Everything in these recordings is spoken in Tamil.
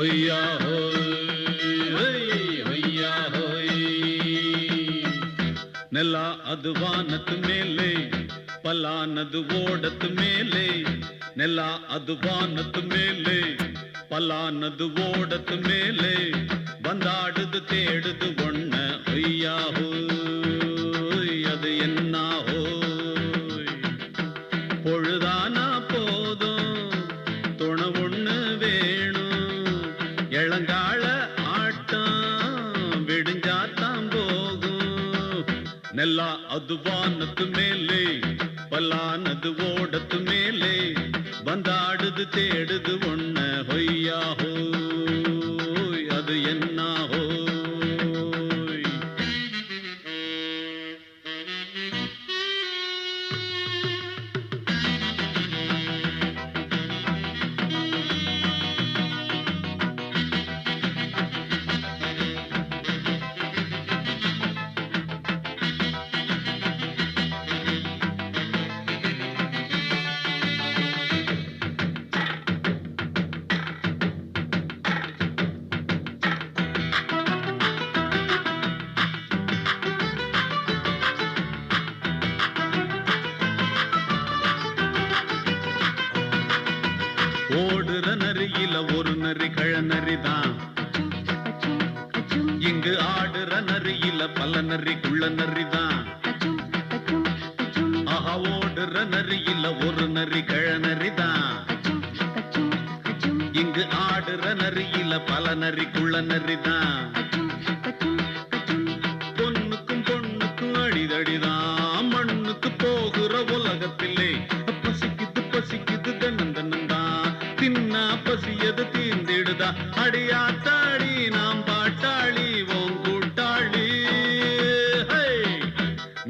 ஹொய்யா ஹோய் ஹொய்யா ஹோய் ನೆಲ ಅದು ವಾನದ ಮೇಲೆ ಪಲಾನದು ಓಡದ ಮೇಲೆ ನೆಲ ಅದು ವಾನದ ಮೇಲೆ ಪಲಾನದು ಓಡದ ಮೇಲೆ ಬಂದಾಡುದು தேடுது ஒண்ண ஹொய்யா ஹோய் அது என்ன ஹோய் பொழுதானா போதும் துணை ஒண்ணு வேணும் இளங்கால ஆட்டம் விடிஞ்சாத்தான் போகும் ನೆಲ ಅದು ವಾನದ ಮೇಲೆ பலானது ஓடத்து மேலே வந்தாடுது தேடுது ஒண்ண ஹொய்யா ஹோய் அது என்ன ஹோய் ஓடுற நரியில ஒரு நரி கழநரிதான் இங்கு ஆடுற நரியில பல நரி குள்ள நரிதான் ஆஹா ஓடுற நரியில ஒரு நரி கழநரிதான் இங்கு ஆடுற நரியில பல நரி குள்ள நரிதான் பொண்ணுக்கும் பொண்ணுக்கும் அடிதடிதான் மண்ணுக்கு போகிற உலகத்திலே பசிக்குது பசிக்குது தன்னந்தன்னந்தான் தின்னா பசியது தீர்ந்திடுதா அடியாத்தாடி நாம் பாட்டாளி ஓங் கூட்டாளி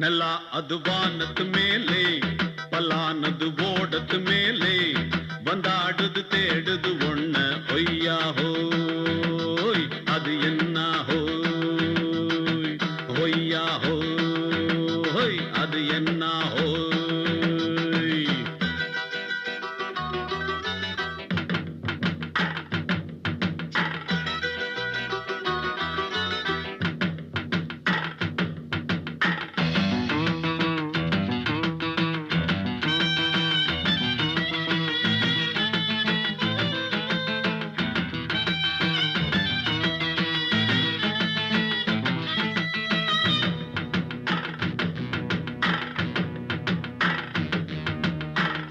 ನೆಲ ಅದು ವಾನದ ಮೇಲೆ பலானது ஓடத்து மேலே வந்தாடுது தேடுது ஒண்ண ஹொய்யா ஹோய் அது என்ன ஹோய் ஹொய்யா ஹோய் அது என்ன ஹோய்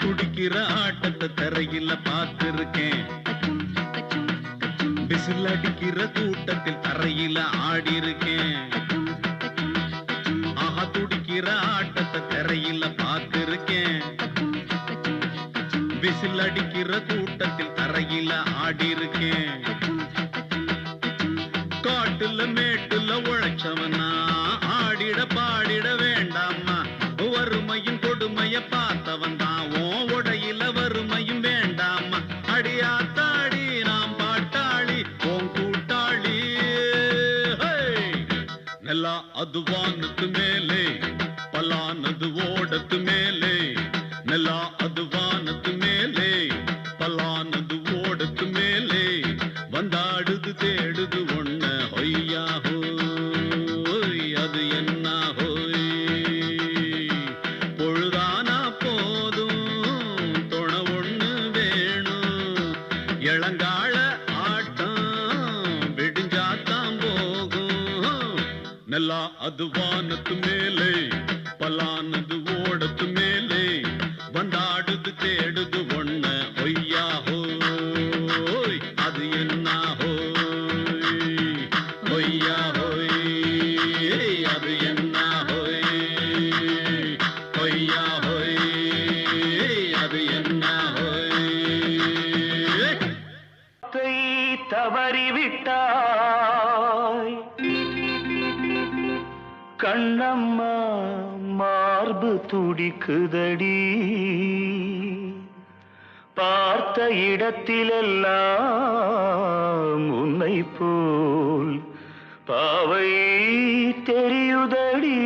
துடிக்கிற ஆட்டத்தை தரையில பார்த்திருக்கேன் விசில் அடிக்கிற கூட்டத்தில் தரையில ஆடி இருக்கேன் ஆஹா துடிக்கிற ஆட்டத்தை தரையில பார்த்திருக்கேன் விசில் அடிக்கிற கூட்டத்தில் தரையில ஆடி இருக்கேன் காட்டுல மேட்டுல உழைச்சவனா ஆடிட பாடிட வேண்டாமா வறுமையும் கொடுமைய பார்த்தவன் தான் உடையில வறுமையும் வேண்டாமா அடியாத்தாடி நாம் பாட்டாளி ஓங் கூட்டாளி ನೆಲ ಅದು ವಾನದ ಮೇಲೆ பலானது ஓடத்து மேலே ನೆಲ ಅದು வானத்து மேலே பலானது ஓடத்து மேலே வந்தாடுது தேடுது ஒண்ண ஹொய்யா ஹோய் அது என்ன ஹோய் பொழுதானா போதும் துணை ஒண்ணு வேணும் இளங்கால ஆட்டம் விடிஞ்சாத்தான் போகும் ನೆಲ ಅದು வானத்து மேலே பலானது ஓடத்து மேலே வந்தாடுது தேடுது ஒண்ண ஹொய்யா ஹோய் அது என்ன ஹோய் ஹொய்யா ஹோய் அது என்ன ஹோய் ஹொய்யா ஹோய் அது என்ன ஹோய் தவறிவிட்டாய் கண்ணம்மா மார்பு துடிக்குதடி பார்த்த இடத்திலெல்லாம் உன்னை போல் பாவை தெரியுதடி.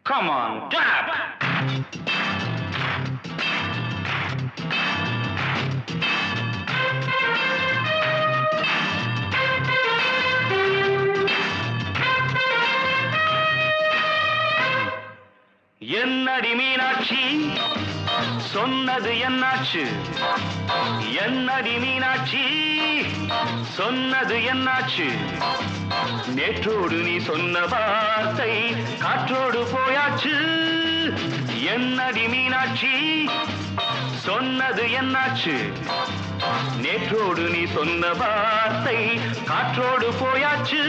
Come on, dab! என்னடி மீனாட்சி சொன்னது என்னாச்சு? என்னடி மீனாட்சி சொன்னது என்னாச்சு? நேற்றோடு நீ சொன்ன வார்த்தை காற்றோடு போயாச்சு. என்னடி மீனாட்சி சொன்னது என்னாச்சு? நேற்றோடு நீ சொன்ன வார்த்தை காற்றோடு போயாச்சு.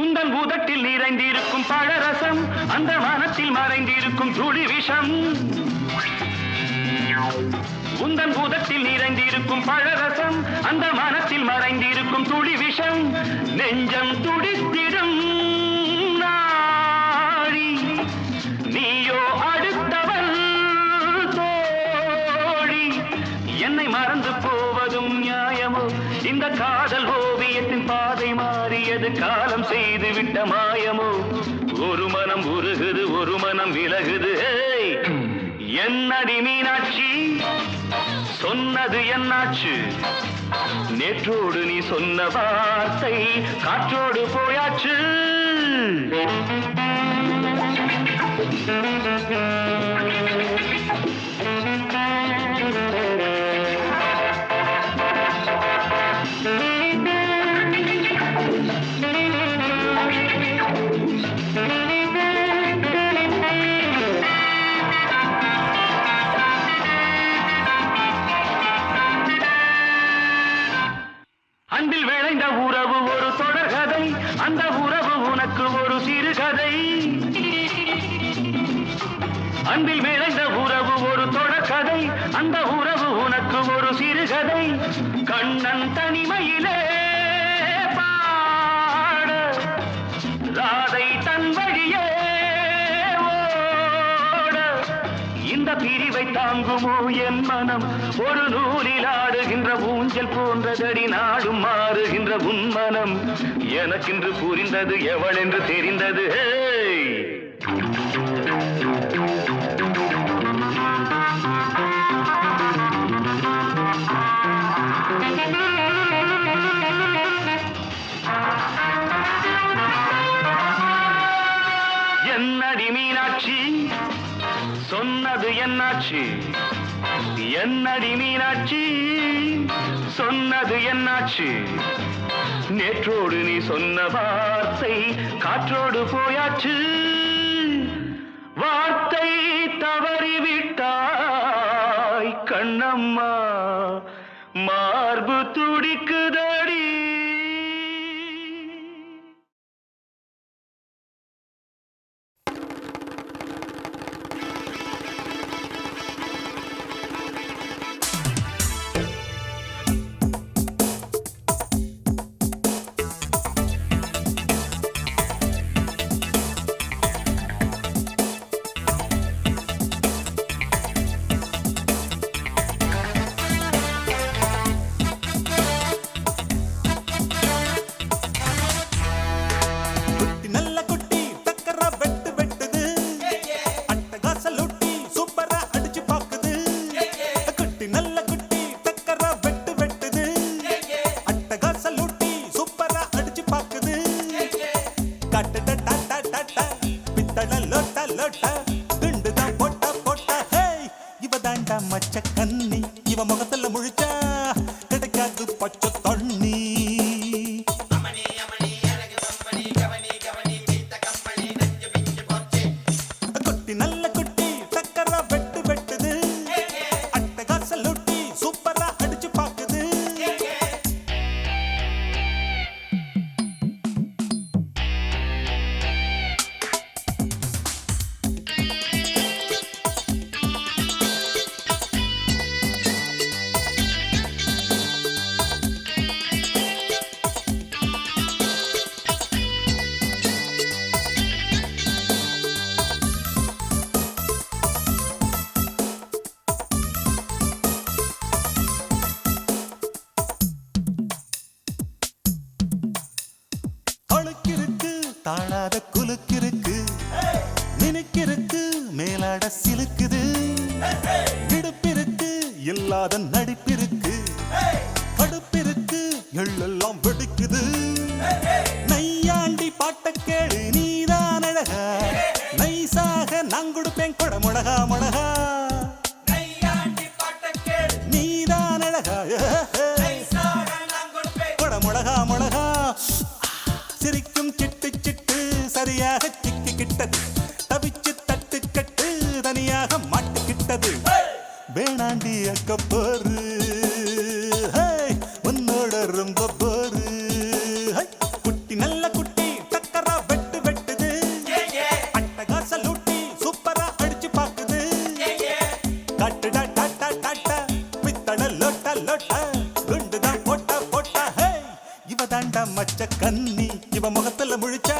உந்தன் உதட்டில் நிறைந்திருக்கும் பழரசம், அந்த மனத்தில் மறைந்திருக்கும் துளி விஷம். உந்தன் உதட்டில் நிறைந்திருக்கும் பழரசம், அந்த மனத்தில் மறைந்திருக்கும் துளி விஷம். நெஞ்சம் துடித்திடும் நாழி, நீயோ அடுத்தவள் தோழி. என்னை மறந்து போவதும் நியாயமோ? இந்த காதல் ஓவியத்தின் பாதை மாறியது, காலம் செய்து விட்ட மாயமோ? ஒரு மனம் உருகுது, ஒரு மனம் விலகுது. என்னடி மீனாட்சி சொன்னது என்னாச்சு? நேற்றோடு நீ சொன்ன வார்த்தை காற்றோடு போயாச்சு. அன்பில் விளைந்த உறவு ஒரு தொடர்கதை, அந்த உறவு உனக்கு ஒரு சிறுகதை. அன்பில் விளைந்த உறவு ஒரு தொடர்கதை, அந்த உறவு உனக்கு ஒரு சிறுகதை. கண்ணன் தனிமையிலே பாட, ராதை தன் வழியே ஓட. இந்த பிரிவை தாங்குமோ என் மனம்? ஒரு நூலில் ஆடுகின்ற ஊஞ்சல் போன்றதடி நாடும் மாறுகின்ற உன் மனம். எனக்கென்று புரிந்தது எவள் என்று தெரிந்தது. என்னடி மீனாட்சி சொன்னது என்னாச்சு? என்னடி மீனாட்சி சொன்னது என்னாச்சு? நேற்றோடு நீ சொன்ன வார்த்தை காற்றோடு போயாச்சு. வார்த்தை தவறிவிட்டாய் கண்ணம்மா, மார்பு துடிக்குதடி. பொல்லாத நடிப்பிருக்கு, கடுப்பிருக்கு, எள்ளெல்லாம் வெடிக்குது. நையாண்டி பாட்ட கேளு நீதான் அழகா, நைசாக நான் கொடுப்பேன் கொட முழகா முழகா. நீதான் அழகா கொட முழகா முழகா. சிரிக்கும் சிட்டு சிட்டு சரியாக சிக்கிக்கிட்டது, தவிச்சு தட்டு கட்டு தனியாக மாட்டுக்கிட்டது. வேணாண்டி அக்க போரு உன்னோட ரொம்ப போரு. குட்டி நல்ல குட்டி டக்கரா வெட்டு வெட்டுது, அட்டகாச லூட்டி சூப்பரா அடிச்சு பாக்குது. காட்டுடா டாட்டா டாட்டா பித்தள லோட்டா லோட்டா குண்டுதான் போட்டா போட்டா. இவ தாண்டா மச்ச கன்னி, இவ முகத்துல முழிச்சா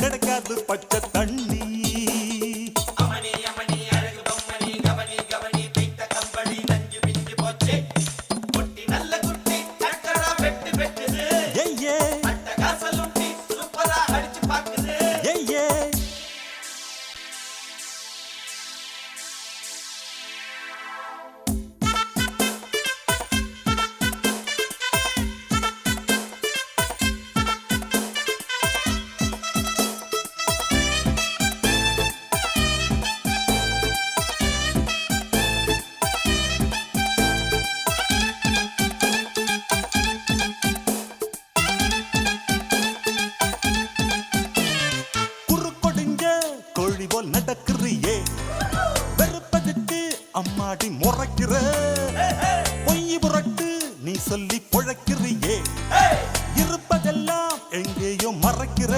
கிடைக்காது பச்சை தண்ணி. நடக்கிறியே வெறுப்பதுக்கு அம்மாடி முறைக்கிற, பொய் புரட்டு நீ சொல்லி பொழைக்கிறியே, இருப்பதெல்லாம் எங்கேயோ மறைக்கிற.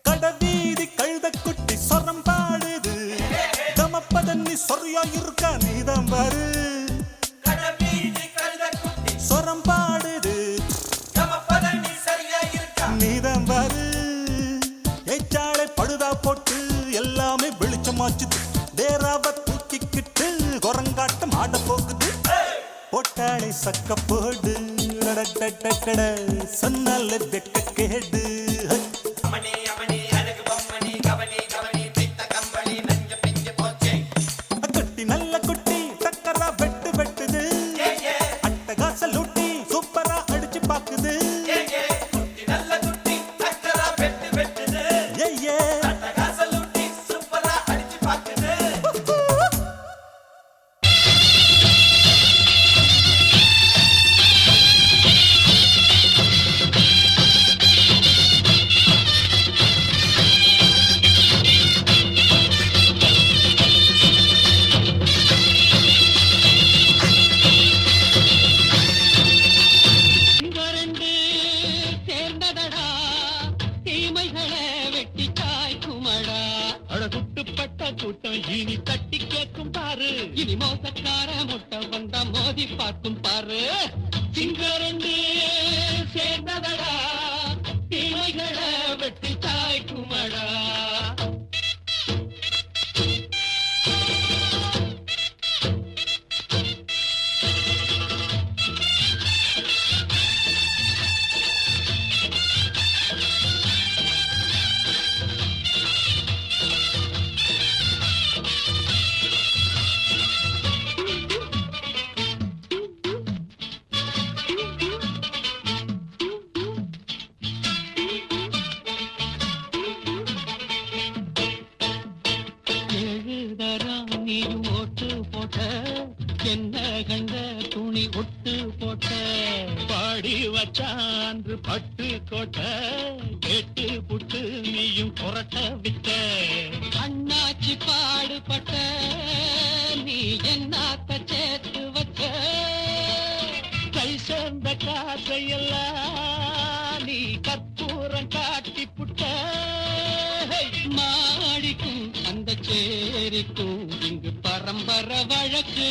கடவீதி கழுத குட்டி சொரம் பாடுது, தமப்பதன்னி சொரியா இருக்கா நீதான் பாரு. சொரம் பாடுது நீதான் பாரு. ஏச்சாளை படுதா போட்டு எல்லாமே வெளிச்சமாச்சுது, தேராவ தூக்கிக்கிட்டு குரங்காட்டம் ஆட போகுது. போட்டாளை சக்க போடு சொன்னால வெக்க கேடு. குட்டி நல்ல குட்டி டக்கரா வெட்டு வெட்டுது, அட்டகாச லூட்டி சூப்பரா அடிச்சு பாக்குது. கூட்டம் இனி தட்டி கேட்கும் பாரு, இனி மோசக்கார முட்டை வந்தா மோதி பார்க்கும் பாரு. சிங்கரண்டு சேர்ந்ததடா தீமைகளை வெட்டி தாய்க்குமடா. என்ன கண்ட துணி ஒட்டு போட்ட, பாடி வச்சான்று பட்டு கோட்ட, கேட்டு புட்டு நீயும் புரட்ட விட்ட. அண்ணாச்சி பாடுபட்ட நீ என்னாத்த சேர்த்து வச்ச, கை சேர்ந்த காசையெல்லாம் நீ கற்பூரம் காட்டி புட்ட. மாடிக்கும் அந்த சேரிக்கும் இங்கு பரம்பரை வழக்கு,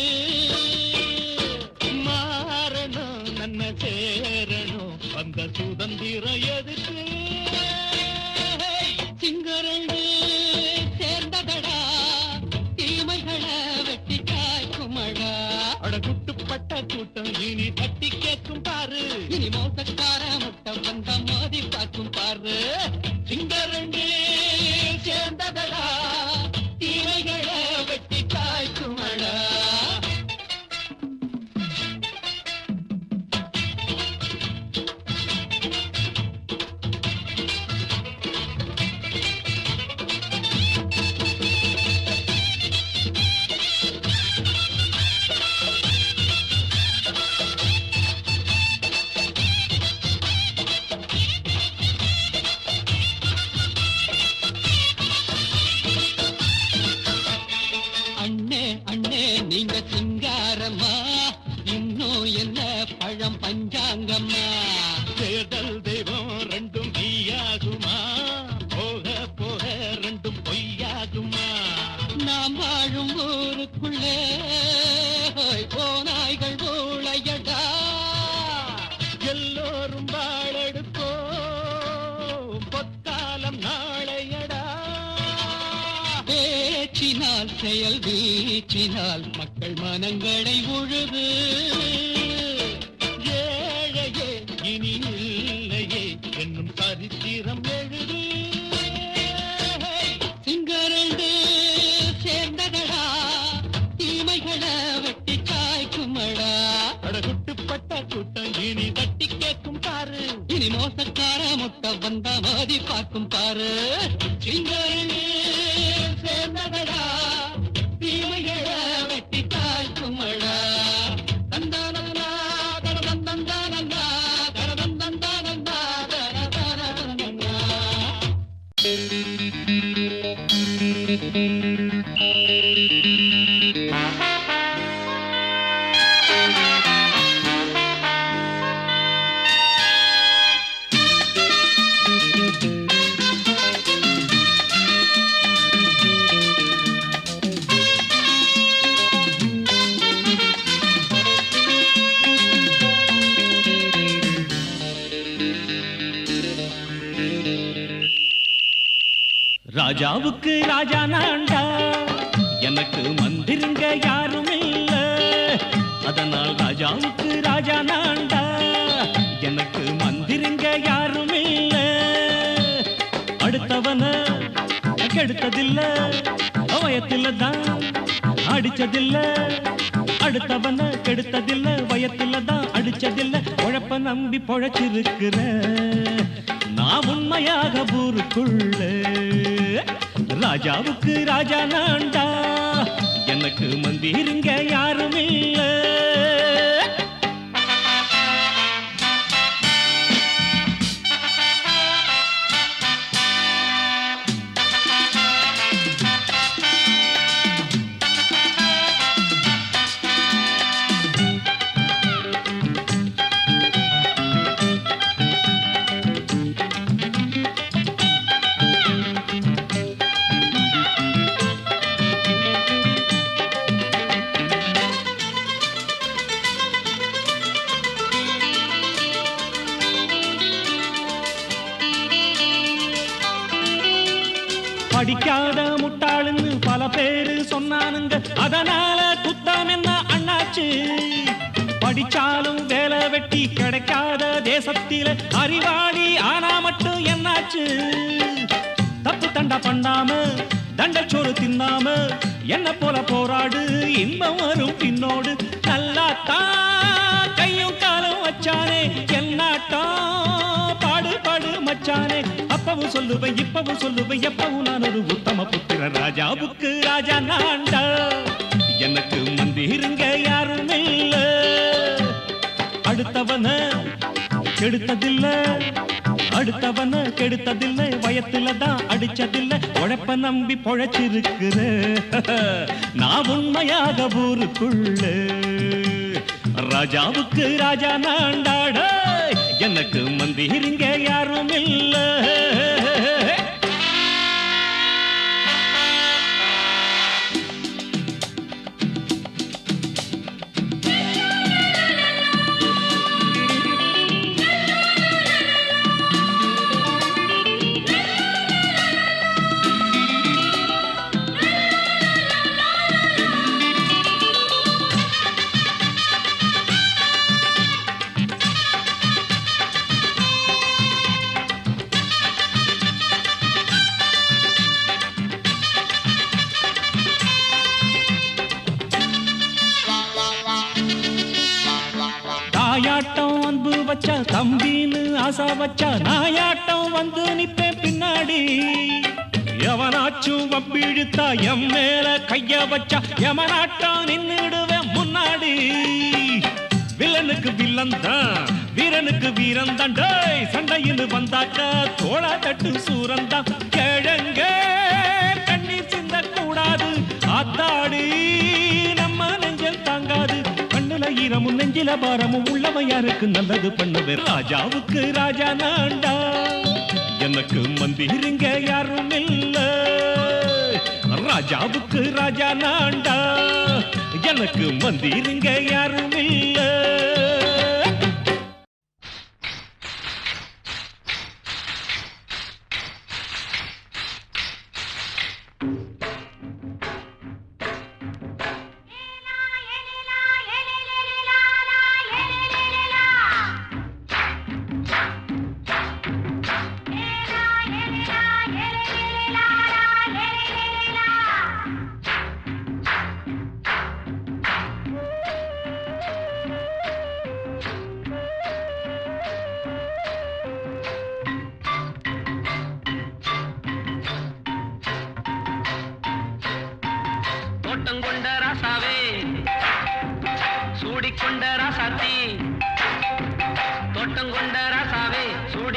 மாறணும் நன்ன சேரணும் அந்த சுதந்திரம் எதுக்கு. சிங்கரண்டு சேர்ந்ததடா தீமைகளை வெட்டி காய்க்குமடா. அட குட்டுப்பட்ட கூட்டம் இனி தட்டி கேட்கும் பாரு, இனி மோசக்கார முட்டை வந்த மோதி பார்க்கும் பாரு. சிங்கரண்டு சேர்ந்ததடா தீமைகள் பேச்சினால் செயல் வீச்சினால் மக்கள் மனங்களை உழுது ஏழையே இனி இல்லையே என்னும் சரித்திரம் எழுது சிங்கரண்டு சேர்ந்ததடா தீமைகளை வெட்டி சாய்க்குமடா அடகுட்டுப்பட்ட கூட்டம் இனி தட்டி கேட்கும் பாரு இனி மோசக்கார முட்டை வந்த மோதி பார்க்கும் பாரு சிங்கரண்டு சேர்ந்ததடா தீமைகளை வெட்டி சாய்க்குமடா தந்தானந்தா தடதந்தந்தானந்தா தடதந்தந்தானந்தா தடதந்தந்தானந்தா ராஜாவுக்கு ராஜா நான்டா எனக்கு மந்திருங்க யாரும் இல்ல அதனால் ராஜாவுக்கு ராஜா நான்டா எனக்கு மந்திருங்க யாரும் இல்ல அடுத்தவன கெடுத்ததில்ல வயத்தில தான் அடிச்சதில்ல அடுத்தவன கெடுத்ததில்ல வயத்தில தான் அடிச்சதில்ல உழப்ப நம்பி பொழைச்சிருக்கிற நான் உண்மையாக ஊருக்குள்ள ராஜாவுக்கு ராஜா நான்டா எனக்கு மந்திருங்க யாரும் இல்ல படிக்காத முட்டாளுன்னு பல பேரு சொன்னானுங்க அதனால குத்தம் என்ன அண்ணாச்சு படிச்சாலும் வேலை வெட்டி கிடைக்காத தேசத்தில அறிவாளி ஆனா மட்டும் என்னாச்சு தப்பு தண்டா பண்ணாம தண்டச்சோறு தின்னாம என்ன போல போராடு இன்பம் வரும் பின்னோடு நல்லாத்தான் கையும் காலும் வச்சானே என்னாட்டா பாடு பாடு மச்சானே அப்பவும் சொல்லுவேன் இப்பவும் சொல்லுவேன் எப்பவும் நான் ஒரு உத்தம புத்திர ராஜாவுக்கு ராஜா நான்டா எனக்கு மந்திருங்க யாரும் இல்ல அடுத்தவன கெடுத்ததில்ல அடுத்தவன கெடுத்ததில்லை வயத்துல தான் அடிச்சதில்லை உழைப்ப நம்பி பொழைச்சிருக்கிற நான் உண்மையாக ஊருக்குள்ள ராஜாவுக்கு ராஜா நான்டாட எனக்கு மந்திருங்க யாரும் இல்ல தாயாட்டம் அன்பு வச்சா தம்பின்னு ஆசா வச்சா நாயாட்டம் வந்து நிப்பேன் பின்னாடி எவனாச்சும் வம்பிழுத்தா எம் மேல கைய வச்சா எவனாட்டம் நின்னுடுவேன் முன்னாடி வில்லனுக்கு வில்லன் தான் வீரனுக்கு வீரன் தான் சண்டையில் வந்தாக்கா தோளா தட்டு சூரன் தான் கிழங்க கண்ணீர் சிந்த கூடாது ஆத்தாடி நம்ம நெஞ்சல் தாங்காது கண்ணுல ஈரமும் நெஞ்சில பாரமும் உள்ளவன் யாருக்கு நல்லது பண்ணுவே ராஜாவுக்கு ராஜா நான்டா எனக்கு மந்திருங்க யாரும் இல்ல ராஜாவுக்கு ராஜா நான்டா எனக்கு மந்திருங்க யாரும் இல்ல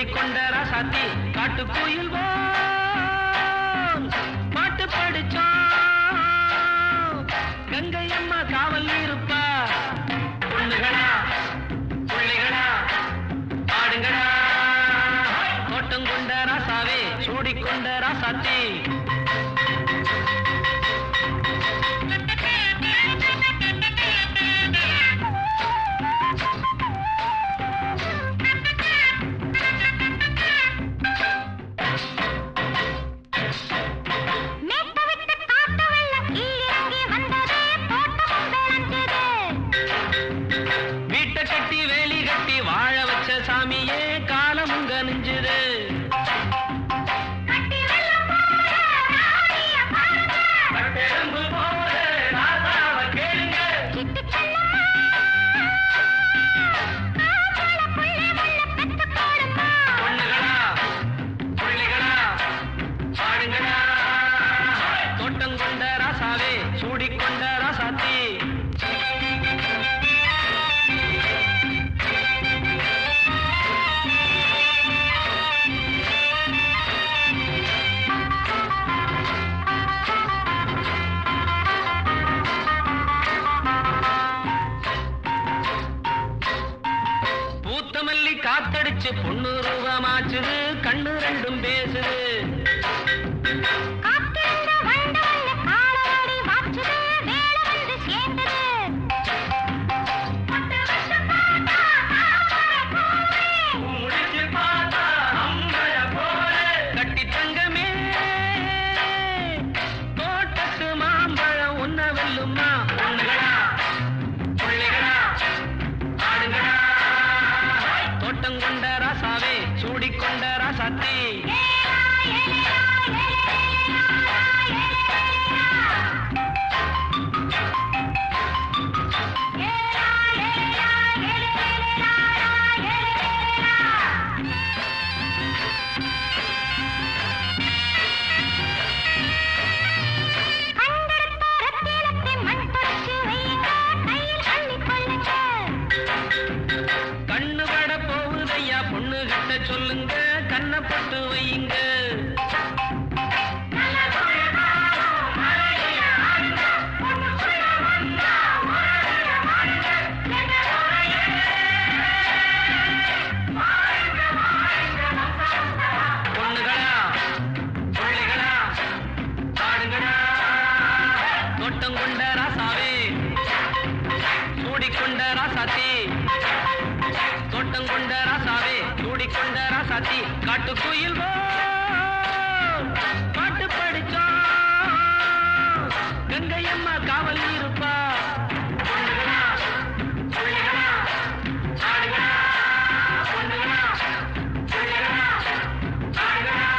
சூடிக்கொண்ட ராசாத்தி காட்டுக்குயில் பாட்டு படிச்சோம் கங்கை அம்மா காவல் இருப்பா பொண்ணுகளா புள்ளிகளா ஆடுங்களா தோட்டம் கொண்ட ராசாவே சூடிக்கொண்ட ராசாத்தி சாமியே காலமுங்க நெஞ்சுது பொண்ணுகளா புள்ளிகளா ஆடுங்களா தோட்டம் கொண்ட ராசாவே சூடிக்கொண்ட ராசாத்தி காத்தடிச்சு பொண்ணு ரூபமாச்சுது கண்ணு ரெண்டும் பேசுது கட்டி தங்கமே தோட்டத்து மாம்பழம் ஒன்ன வெல்லுமா பொண்ணுகளா புள்ளிகளா ஆடுங்களா தோட்டம் கொண்ட ராசாவே சூடிக்கொண்ட ராசாத்தி கண்ணு பட போகுதையா பொண்ணு கிட்ட சொல்லுங்க கண்ணப்பட்டு வையுங்க பொண்ணுகளா புள்ளிகளா ஆடுங்களா தோட்டம் கொண்ட ராசாவே சூடிக்கொண்ட ராசாத்தி தோட்டம் கொண்ட ராசாவே சூடிக்கொண்ட ராசாத்தி காட்டுக்குயில் பாட்டு படிச்சோம் கங்கை அம்மா காவல் இருப்பா பொண்ணுகளா புள்ளிகளா ஆடுகளா பொண்ணுகளா புள்ளிகளா ஆடுகளா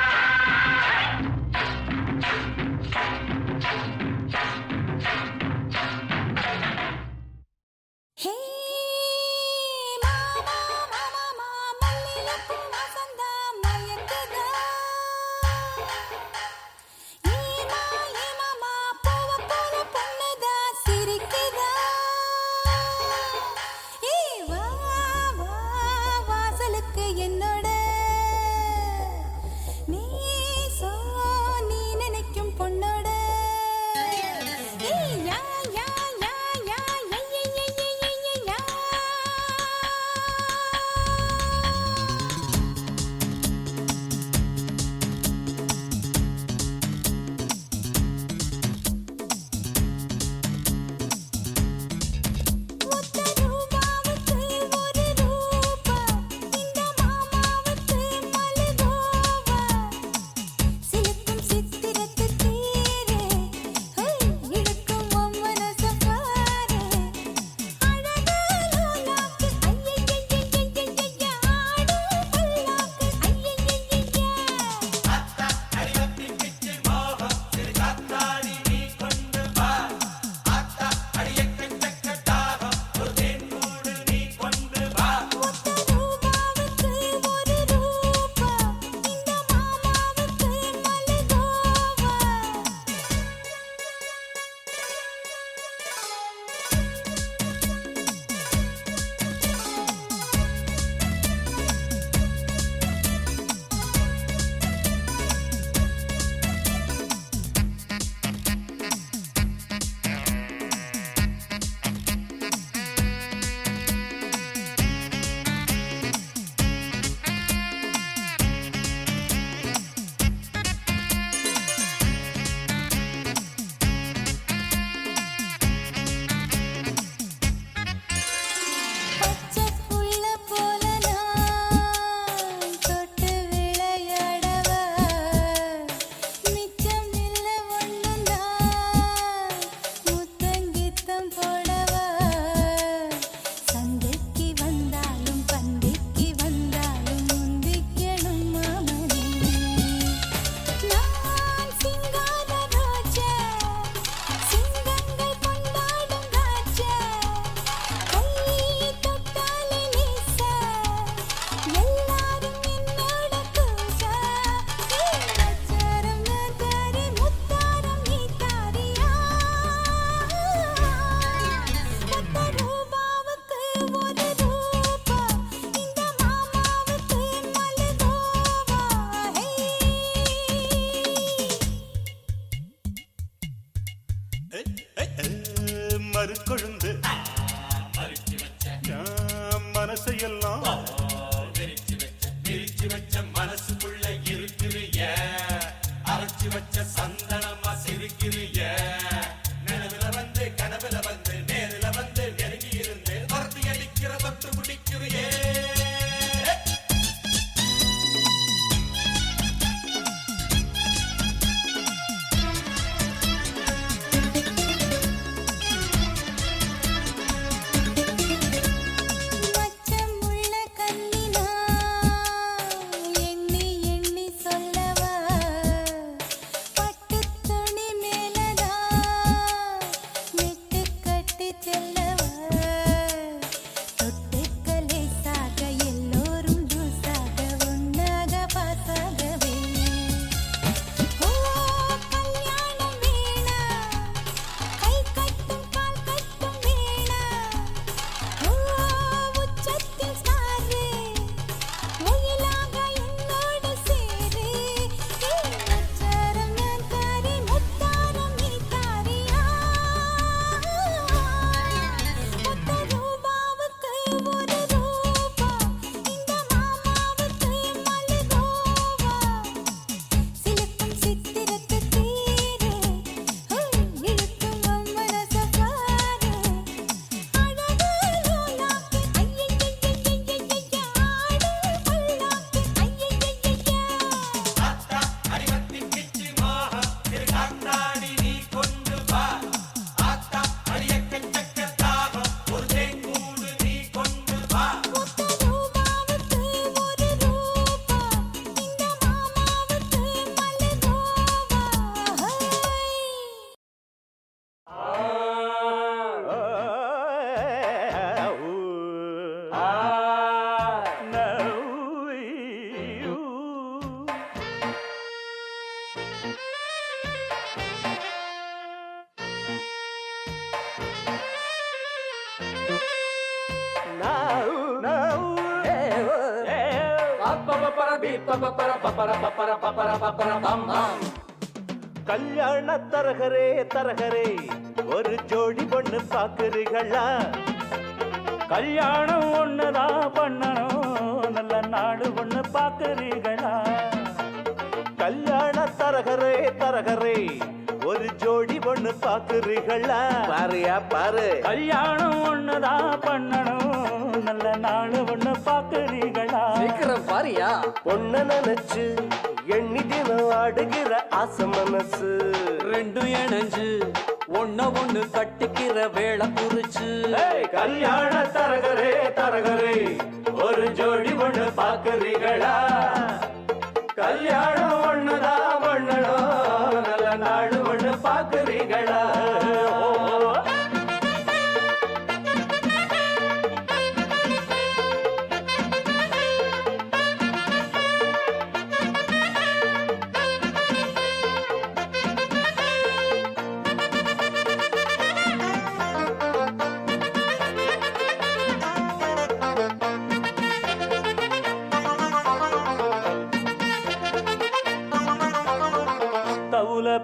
கொழுந்து மனசையெல்லாம் பிரிச்சு வச்ச மனசுக்குள்ள இருக்கிறிய அரைச்சு வச்ச சந்தனமா சிரிக்கிறிய நிலவுல வந்து கனவுல வந்து நேரில வந்து நெருங்கி இருந்து துரத்தி அடிக்கிற தொட்டு முடிக்கிறியே கல்யாண தரகரே தரகரே ஒரு ஜோடி பொண்ணு பாக்குறீங்களா கல்யாணம் ஒண்ணுதான் பண்ணணும் நல்ல நாடு ஒண்ணு பாக்குறீங்களா கல்யாண தரகரே தரகரே ஒரு ஜோடி பொண்ணு பாக்குறீங்களா பாருயா பாரு கல்யாணம் ஒண்ணுதான் பண்ணணும் நல்ல நாடு ஒண்ணு பாக்குறீங்களா சீக்கிரம் பாரியா பொண்ண நினைச்சு எண்ணி தினம் ஆடுகிற ஆசை மனசு ரெண்டும் இணைஞ்சு ஒண்ணு கட்டிக்கிற வேளை குறிச்சு கல்யாண தரகரே தரகரே ஒரு ஜோடி ஒண்ணு பாக்குறீங்களா கல்யாணம் ஒண்ணுதான் பண்ணணும் நல்ல நாடு ஒண்ணு பாக்குறீங்களா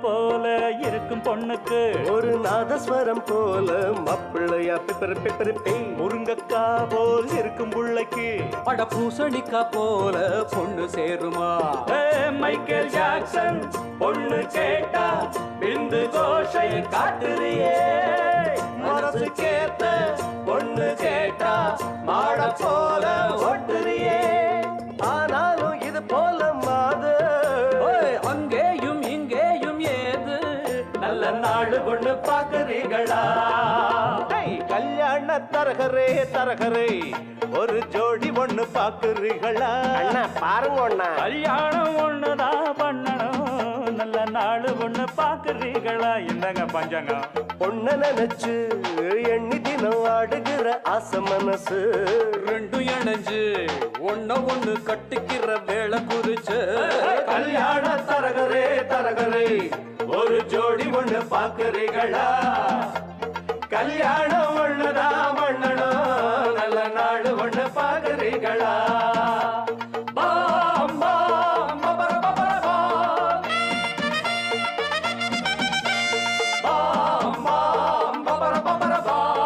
போல இருக்கும் பொண்ணுக்கு ஒரு நாதஸ்வரம் போல மப்பிள்ளையா பிப்பரி முருங்கக்கா போல் இருக்கும் புள்ளைக்கு அட பூசணிக்கா போல பொண்ணு சேருமா மைக்கேல் ஜாக்சன் பொண்ணு கேட்டா பிந்து கோஷை காட்டுறியே மனசு கேட்ட பொண்ணு கேட்டா மாட போல ஓட்டுறியே ஆனாலும் இது போல மாது அங்கேயும் இங்கேயும் ஏது நல்ல நாடு கொண்டு பாக்குறீங்களா கல்யாண தரகரே தரகரே ஒரு ஜோடி ஒண்ணு பாக்குறீங்களா பாருங்க ஒண்ணா கல்யாணம் ஒண்ணுதான் பண்ணணும் நல்ல நாடு ஒண்ணு பாக்குறீங்களா இந்தங்க பஞ்சங்க பொண்ண நினைச்சு எண்ணி தினம் ஆடுகிற ஆசை மனசு ரெண்டும் இணைஞ்சு ஒண்ணு கட்டிக்கிற வேளை குறிச்சு கல்யாண தரகரே தரகரே ஒரு ஜோடி ஒண்ணு பாக்குறீங்களா கல்யாணம் ஒண்ணுதான் பண்ணணும் நல்ல நாடு ஒண்ணு பாக்குறீங்களா பாம் பாம் பபர பபர பாம் பாம் பாம் பபர பபர பாம்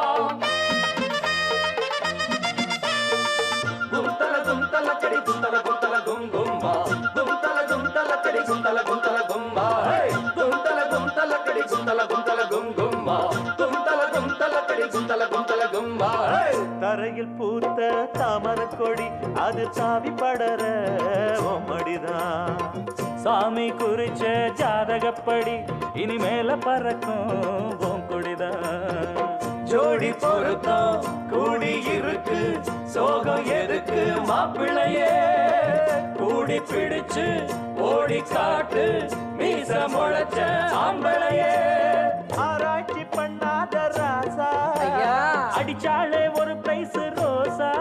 குந்தல குந்தல கும் கும்மா குந்தல குந்தல கடி குந்தல குந்தல கும்மா. தரையில் பூத்த தாமர கொடி அது சாவி படர மடிதான். சாமி குறிச்ச ஜாதகப்படி இனிமேல பறக்கும் கொடிதான். ஜோடி பொருத்தம் கூடி இருக்கு சோகம் எதுக்கு மாப்பிள்ளையே கூடி பிடிச்சு ஓடி காட்டு மீச முளைச்ச ஆம்பளையே. ஆராய்ச்சி பண்ணாத ராசா அடிச்சாலே ஒரு பிரைஸ் ரோசா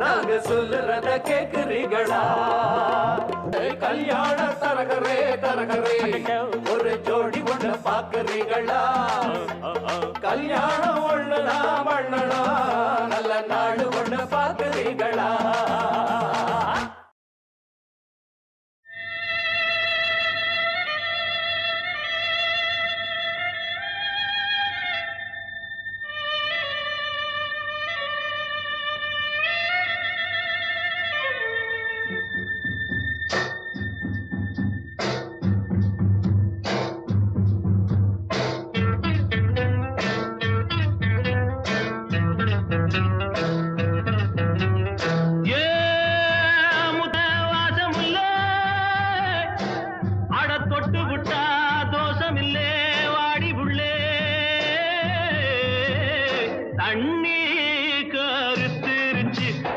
நாங்க சொல்லுறத கேக்குறீங்களா? கல்யாண தரகரே தரகரே ஒரு ஜோடி ஒண்ணு பாக்குறீங்களா? கல்யாணம் ஒண்ணுனா மண்ணனா நல்ல நாடு ஒண்ணு பாக்குறீங்களா?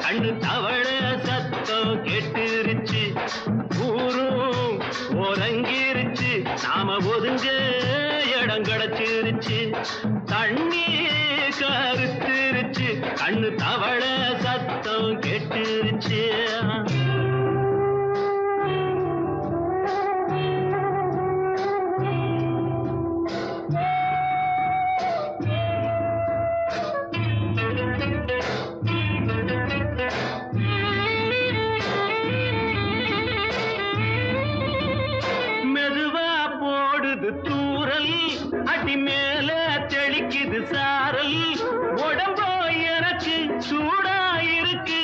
கண்ணு தவள சத்தம் கெட்டுருச்சு ஊரும் ஒரங்கிருச்சு நாம ஒதுங்க இடம் கிடைச்சிருச்சு தண்ணி கருத்துருச்சு கண்ணு தவள சத்தம் கெட்டுருச்சு தூரல் அடி மேல தெளிக்குது சாரல் உடம்போ எனக்கு சூடாயிருக்கு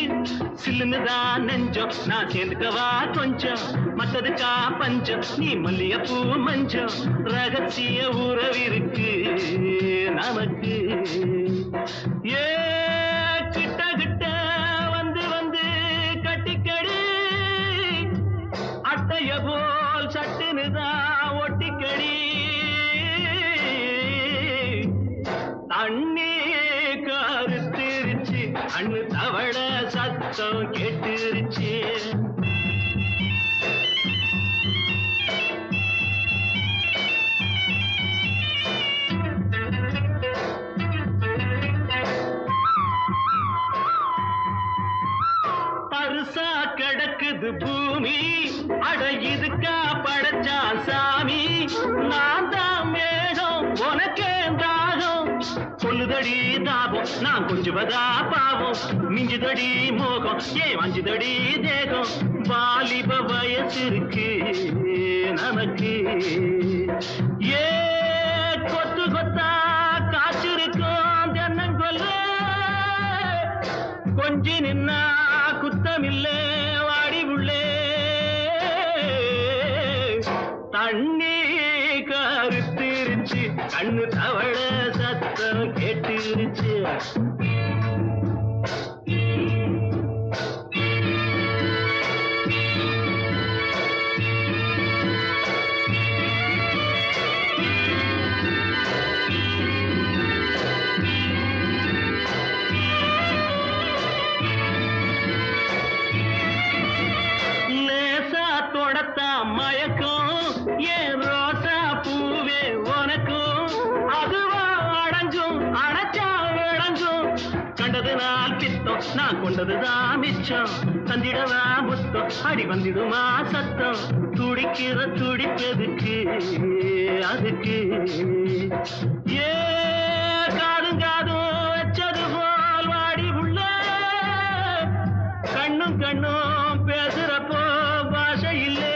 சில்லுன்னுதான் நெஞ்சம் நான் சேர்ந்துக்கவா கொஞ்சம் மத்ததுக்கா பஞ்சம் நீ மல்லிகைப்பூ மஞ்சம் ரகசிய உறவிருக்கு நமக்கு ஏ கிட்ட கிட்ட வந்து வந்து கட்டிக்கடி அட்டைய போல் சட்டுனுதான் ஒட்டிக்கடி தண்ணி கருத்திருச்சு அண்ணு தவள சத்தம் கேட்டுருச்சு பருசா கிடக்குது பூமி அட இதுக்கா படைச்சா சாமி நான் தான் மேகம் உனக்கே தாகம் சொல்லுதடி தாபம் நான் கொஞ்சுவதா பாவம் மிஞ்சுதடி மோகம் ஏன் வஞ்சுதடி தேகம் வாலிப வயசு இருக்கு நமக்கு ஏ கொத்து கொத்தா காய்ச்சிருக்கும் தென்னங்கொல்ல கொஞ்சி நின்னா குத்தமில்லே வாடி உள்ளே தண்ணி கருத்திருச்சு கண்ணு தவள சத்தம் கேட்டுருச்சு மயக்கம் ஏன் ரோசா பூவே உனக்கும் அதுவா அடைஞ்சும் அடைச்சா விளங்கும் கண்டது நாள் பித்தம் நான் கொண்டதுதான் மிச்சம் தந்திடவா முத்தம் அடி வந்திடுமா சத்தம் துடிக்கிற துடிப்பதுக்கு அதுக்கு ஏ காதும் காதும் வச்சது போல் வாடி உள்ள கண்ணும் கண்ணும் பேசுறப்போ பாஷை இல்லை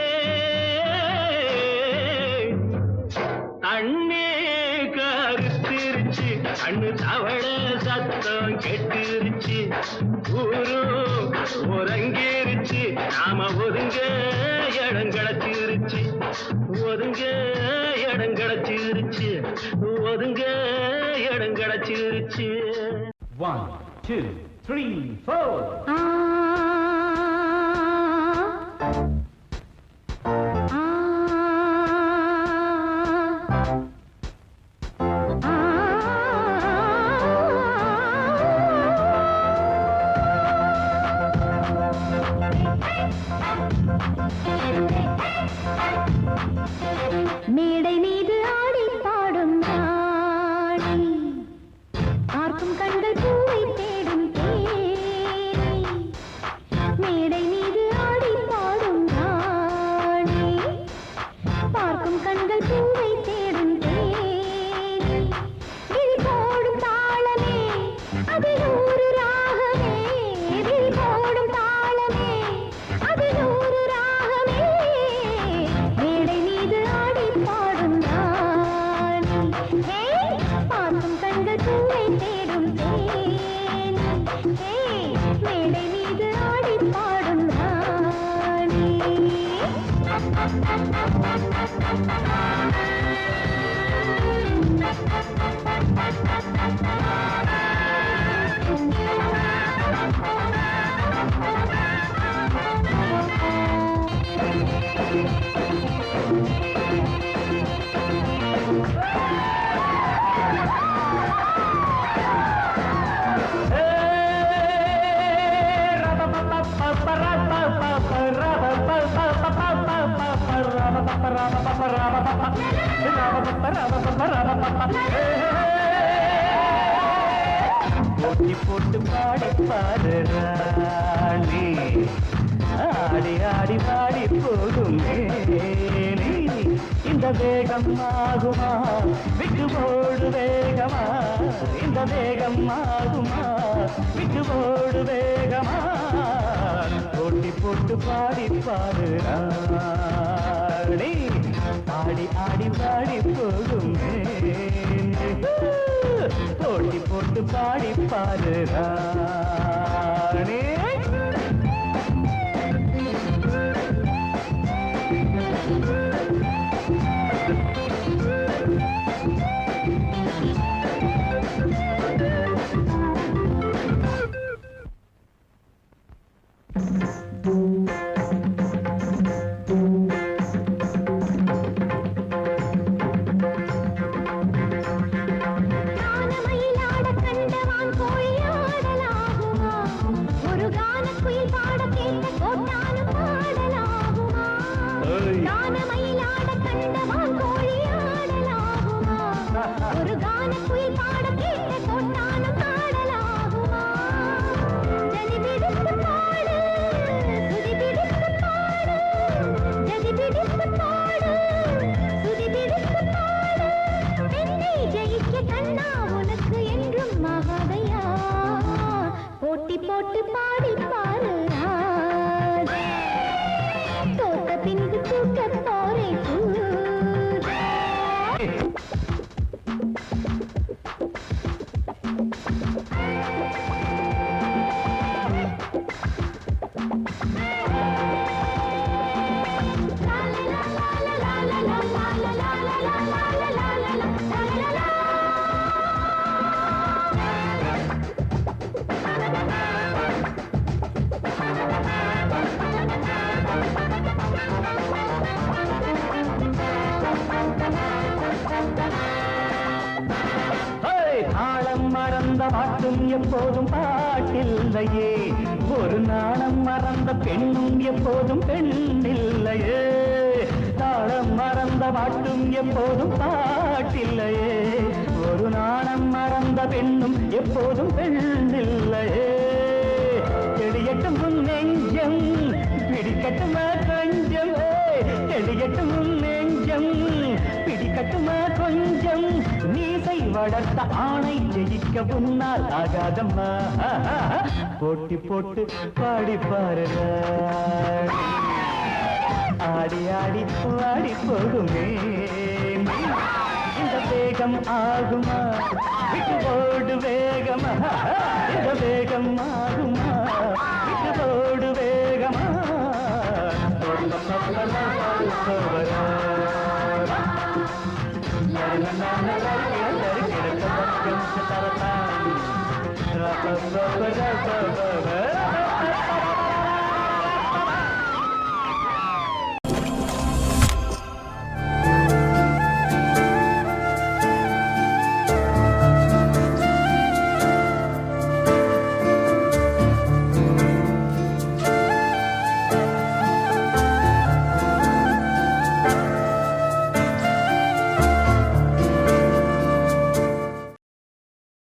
தண்ணி கருத்திருச்சு கண்ணு தவள சத்தம் கெட்டுருச்சு ஊரும் உறங்கிருச்சு நாம ஒதுங்க இடம் கிடைச்சிருச்சு, ஒதுங்க இடம் கிடைச்சிருச்சு, ஒதுங்க இடம் கிடைச்சிருச்சு. 1, 2, 3, 4. மேடை மீது ஆடி பாடும் ராணி, பார்க்கும் கண்கள் பூவை தேடும் தேனி. மேடை மீது ஆடி பாடும் ராணி, பார்க்கும் கண்கள் பூவை தேடும் தேனி. விழி போடும் தாளமே அது நூறு ராகமே, விழி போடும் தாளமே அது நூறு ராகமே. மேடை மீது ஆடி பாடும் ராணி, பார்க்கும் கண்கள் பூவை தேடும் தேனி. மேடை மீது ஆடி பாடும் ராணி. போட்டி போட்டு பாடி பாடு ராணி, ஆடி ஆடி பாடி போகும் மேனி. இந்த வேகம் ஆகுமா விட்டு போடு வேகமா, இந்த வேகம் ஆகுமா விட்டு போடு வேகமா. போட்டி போட்டு பாடி பாடு ராணி, ஆடி ஆடி பாடி போகும் மேனி. போட்டி போட்டு பாடி பாடு ராணி. கானமயிலாட கண்டவான் கோழி ஆடலாகுமா, ஒரு கானக்குயில் பாட கேட்ட கோட்டானும் பாடலாகுமா. கானமயிலாட கண்டவான் கோழி ஆடலாகுமா, ஒரு கானக்குயில் பாட கேட்ட கோட்டானும் பாடலாகுமா. ஜதி பிடித்து பாடு, சுதி பிடித்து பாடு, ஜதி பிடித்து பாடு, சுதி பிடித்து பாடு. என்னை ஜெயிக்க கண்ணா உனக்கு என்றும் மகாதையா, போட்டி போட்டு பாடி பாரு ராஜா. தோத்த பின்பு தூக்க போரை தாளம் மறந்த பாட்டும் எப்போதும் பாட்டில்லையே, ஒரு நாணம் மறந்த பெண்ணும் எப்போதும் பெண்ணில்லையே. தாளம் மறந்த பாட்டும் எப்போதும் பாட்டில்லையே, ஒரு நாணம் மறந்த பெண்ணும் எப்போதும் பெண்ணில்லையே. தெளியட்டும் உன் நெஞ்சம் பிடிக்கட்டுமா கொஞ்சம், தெளியட்டும் உன் நெஞ்சம் பிடிக்கட்டுமா கொஞ்சம். நீசை வளர்த்த ஆணை ஜெயிக்க உன்னால் ஆகாதம்மா. போட்டி போட்டு பாடி பாரு ராணி, ஆடி ஆடி பாடி போகுமே. இந்த வேகம் ஆகுமா விட்டு போடு வேகமா, இந்த வேகம் ஆகுமா விட்டு போடு வேகமா. Ra